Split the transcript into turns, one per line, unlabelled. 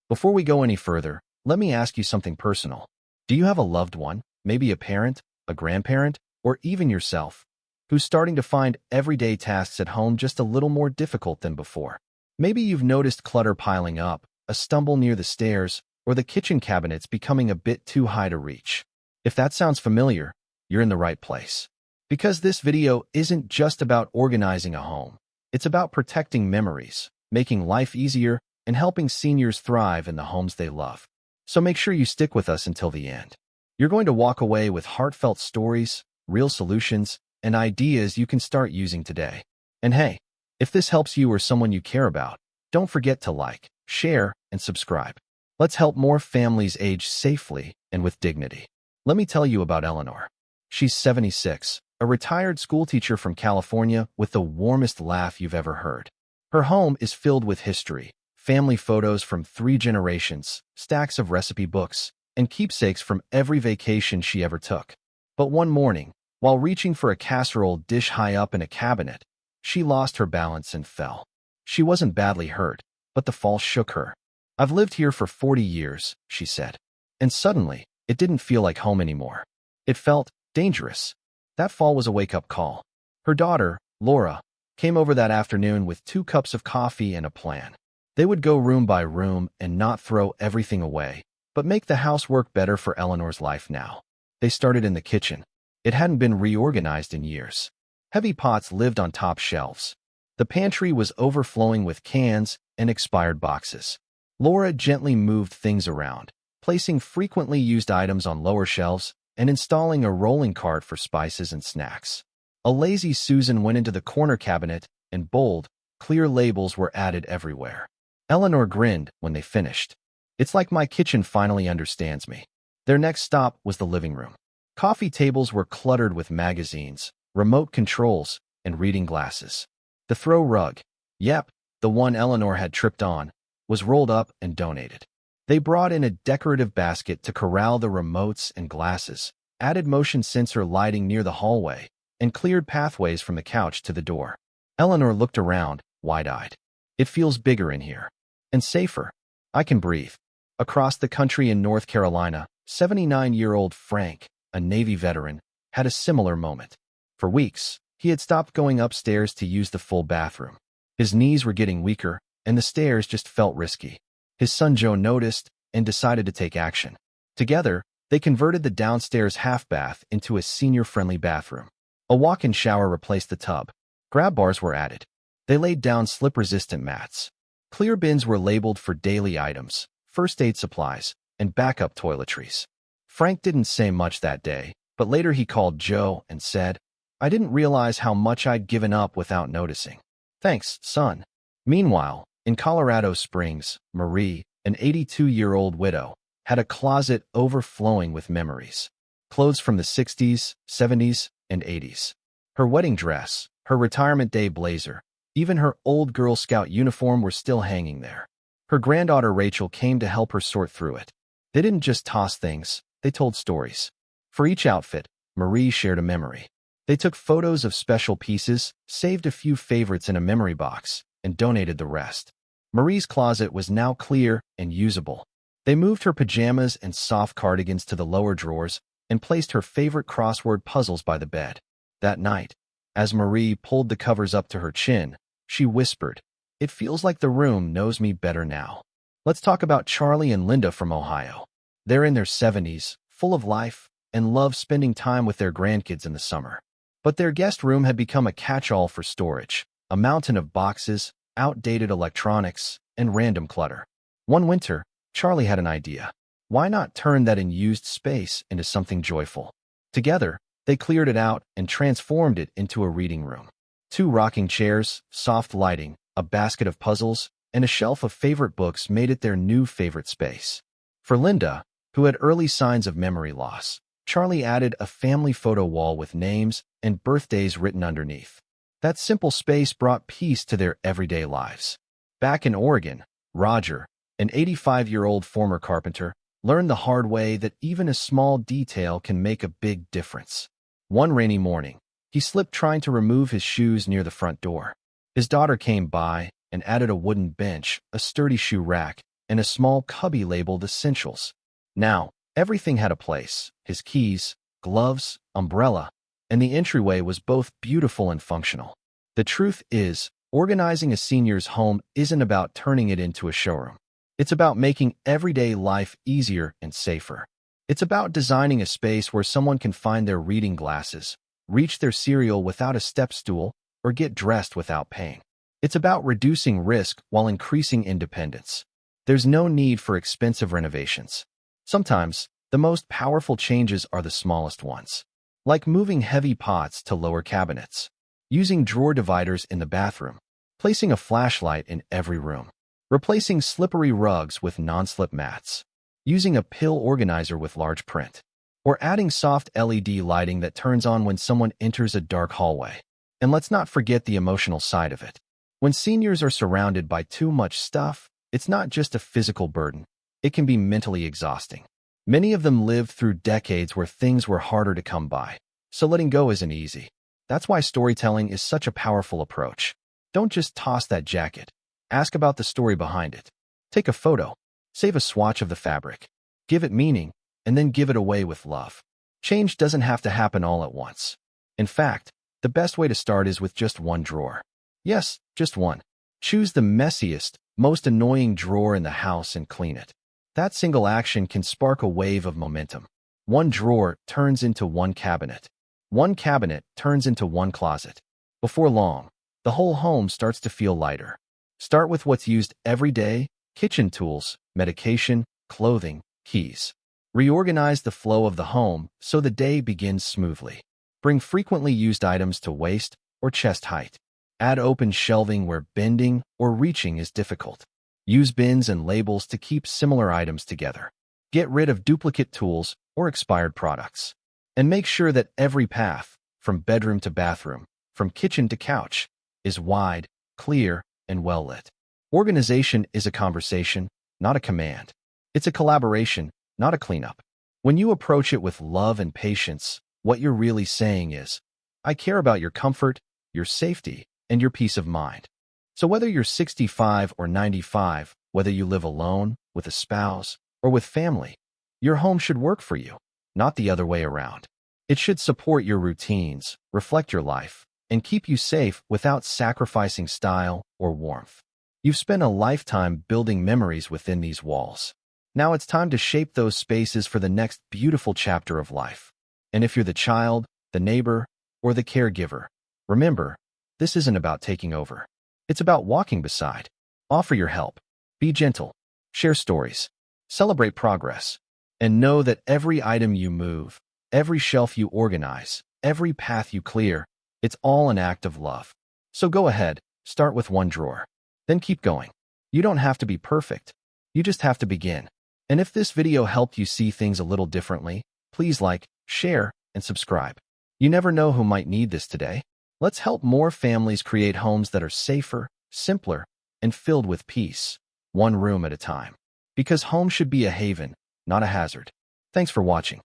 Before we go any further, let me ask you something personal. Do you have a loved one, maybe a parent, a grandparent, or even yourself, who's starting to find everyday tasks at home just a little more difficult than before? Maybe you've noticed clutter piling up, a stumble near the stairs, or the kitchen cabinets becoming a bit too high to reach. If that sounds familiar, you're in the right place. Because this video isn't just about organizing a home. It's about protecting memories, making life easier, and helping seniors thrive in the homes they love. So make sure you stick with us until the end. You're going to walk away with heartfelt stories, real solutions, and ideas you can start using today. And hey, if this helps you or someone you care about, don't forget to like, share, and subscribe. Let's help more families age safely and with dignity. Let me tell you about Eleanor. She's 76, a retired schoolteacher from California with the warmest laugh you've ever heard. Her home is filled with history, family photos from 3 generations, stacks of recipe books, and keepsakes from every vacation she ever took. But one morning, while reaching for a casserole dish high up in a cabinet, she lost her balance and fell. She wasn't badly hurt, but the fall shook her. "I've lived here for 40 years, she said. And suddenly, it didn't feel like home anymore. It felt dangerous. That fall was a wake-up call. Her daughter, Laura, came over that afternoon with 2 cups of coffee and a plan. They would go room by room and not throw everything away, but make the house work better for Eleanor's life now. They started in the kitchen. It hadn't been reorganized in years. Heavy pots lived on top shelves. The pantry was overflowing with cans and expired boxes. Laura gently moved things around, placing frequently used items on lower shelves and installing a rolling cart for spices and snacks. A lazy Susan went into the corner cabinet, and bold, clear labels were added everywhere. Eleanor grinned when they finished. "It's like my kitchen finally understands me." Their next stop was the living room. Coffee tables were cluttered with magazines, remote controls, and reading glasses. The throw rug, yep, the one Eleanor had tripped on, was rolled up and donated. They brought in a decorative basket to corral the remotes and glasses, added motion sensor lighting near the hallway, and cleared pathways from the couch to the door. Eleanor looked around, wide-eyed. "It feels bigger in here. And safer. I can breathe." Across the country in North Carolina, 79-year-old Frank, a Navy veteran, had a similar moment. For weeks, he had stopped going upstairs to use the full bathroom. His knees were getting weaker, and the stairs just felt risky. His son Joe noticed and decided to take action. Together, they converted the downstairs half bath into a senior-friendly bathroom. A walk-in shower replaced the tub. Grab bars were added. They laid down slip-resistant mats. Clear bins were labeled for daily items, first aid supplies, and backup toiletries. Frank didn't say much that day, but later he called Joe and said, "I didn't realize how much I'd given up without noticing. Thanks, son." Meanwhile, in Colorado Springs, Marie, an 82-year-old widow, had a closet overflowing with memories. Clothes from the 60s, 70s, and 80s. Her wedding dress, her retirement day blazer, even her old Girl Scout uniform were still hanging there. Her granddaughter Rachel came to help her sort through it. They didn't just toss things, they told stories. For each outfit, Marie shared a memory. They took photos of special pieces, saved a few favorites in a memory box, and donated the rest. Marie's closet was now clear and usable. They moved her pajamas and soft cardigans to the lower drawers and placed her favorite crossword puzzles by the bed. That night, as Marie pulled the covers up to her chin, she whispered, "It feels like the room knows me better now." Let's talk about Charlie and Linda from Ohio. They're in their 70s, full of life, and love spending time with their grandkids in the summer. But their guest room had become a catch-all for storage, a mountain of boxes, outdated electronics, and random clutter. One winter, Charlie had an idea. Why not turn that unused space into something joyful? Together, they cleared it out and transformed it into a reading room. 2 rocking chairs, soft lighting, a basket of puzzles, and a shelf of favorite books made it their new favorite space. For Linda, who had early signs of memory loss, Charlie added a family photo wall with names and birthdays written underneath. That simple space brought peace to their everyday lives. Back in Oregon, Roger, an 85-year-old former carpenter, learned the hard way that even a small detail can make a big difference. One rainy morning, he slipped trying to remove his shoes near the front door. His daughter came by and added a wooden bench, a sturdy shoe rack, and a small cubby labeled Essentials. Now, everything had a place: his keys, gloves, umbrella, and the entryway was both beautiful and functional. The truth is, organizing a senior's home isn't about turning it into a showroom. It's about making everyday life easier and safer. It's about designing a space where someone can find their reading glasses, reach their cereal without a step stool, or get dressed without pain. It's about reducing risk while increasing independence. There's no need for expensive renovations. Sometimes, the most powerful changes are the smallest ones, like moving heavy pots to lower cabinets, using drawer dividers in the bathroom, placing a flashlight in every room, replacing slippery rugs with non-slip mats, using a pill organizer with large print, or adding soft LED lighting that turns on when someone enters a dark hallway. And let's not forget the emotional side of it. When seniors are surrounded by too much stuff, it's not just a physical burden. It can be mentally exhausting. Many of them lived through decades where things were harder to come by, so letting go isn't easy. That's why storytelling is such a powerful approach. Don't just toss that jacket. Ask about the story behind it. Take a photo. Save a swatch of the fabric. Give it meaning, and then give it away with love. Change doesn't have to happen all at once. In fact, the best way to start is with just one drawer. Yes, just one. Choose the messiest, most annoying drawer in the house and clean it. That single action can spark a wave of momentum. One drawer turns into one cabinet. One cabinet turns into one closet. Before long, the whole home starts to feel lighter. Start with what's used every day: kitchen tools, medication, clothing, keys. Reorganize the flow of the home so the day begins smoothly. Bring frequently used items to waist or chest height. Add open shelving where bending or reaching is difficult. Use bins and labels to keep similar items together. Get rid of duplicate tools or expired products. And make sure that every path, from bedroom to bathroom, from kitchen to couch, is wide, clear, and well lit. Organization is a conversation, not a command. It's a collaboration, not a cleanup. When you approach it with love and patience, what you're really saying is, I care about your comfort, your safety, and your peace of mind. So whether you're 65 or 95, whether you live alone, with a spouse, or with family, your home should work for you, not the other way around. It should support your routines, reflect your life, and keep you safe without sacrificing style or warmth. You've spent a lifetime building memories within these walls. Now it's time to shape those spaces for the next beautiful chapter of life. And if you're the child, the neighbor, or the caregiver, remember, this isn't about taking over. It's about walking beside. Offer your help. Be gentle. Share stories. Celebrate progress. And know that every item you move, every shelf you organize, every path you clear, it's all an act of love. So go ahead, start with one drawer. Then keep going. You don't have to be perfect. You just have to begin. And if this video helped you see things a little differently, please like, share, and subscribe. You never know who might need this today. Let's help more families create homes that are safer, simpler, and filled with peace, one room at a time. Because home should be a haven, not a hazard. Thanks for watching.